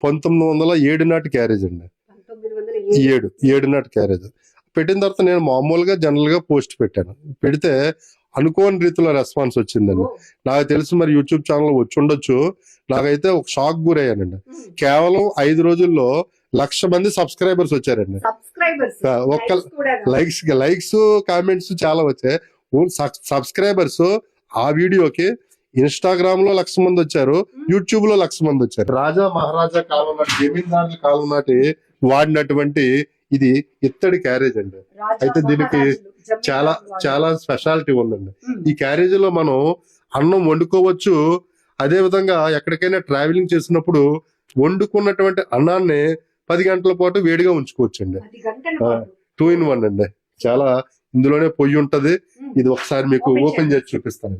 1907 నాటి క్యారేజ్ అండి. 7 నాటి క్యారేజ్ పెట్టిన తర్వాత నేను మామూలుగా జనరల్ గా పోస్ట్ పెట్టాను. పెడితే అనుకోని రీతిలో రెస్పాన్స్ వచ్చిందండి. నాకు తెలిసి మరి యూట్యూబ్ ఛానల్ వచ్చి ఉండొచ్చు. నాకైతే ఒక షాక్ గురయ్యానండి. కేవలం 5 రోజుల్లో 1,00,000 మంది సబ్స్క్రైబర్స్ వచ్చారండి. ఒక్క లైక్స్ కామెంట్స్ చాలా వచ్చాయి. సబ్స్క్రైబర్స్ ఆ వీడియోకి ఇన్స్టాగ్రామ్ లో 1,00,000 మంది వచ్చారు, యూట్యూబ్ లో 1,00,000 మంది వచ్చారు. రాజా మహారాజా కాలం నాటి, జమీందారుల కాలం నాటి వాడినటువంటి ఇది ఇత్తడి క్యారేజ్ అండి. అయితే దీనికి చాలా చాలా స్పెషాలిటీ ఉందండి. ఈ క్యారేజ్ లో మనం అన్నం వండుకోవచ్చు. అదే విధంగా ఎక్కడికైనా ట్రావెలింగ్ చేసినప్పుడు వండుకున్నటువంటి అన్నాన్ని 10 గంటల పాటు వేడిగా ఉంచుకోవచ్చు అండి. 2 in 1 అండి. చాలా ఇందులోనే పొయ్యి ఉంటది. ఇది ఒకసారి మీకు ఓపెన్ చేసి చూపిస్తాను.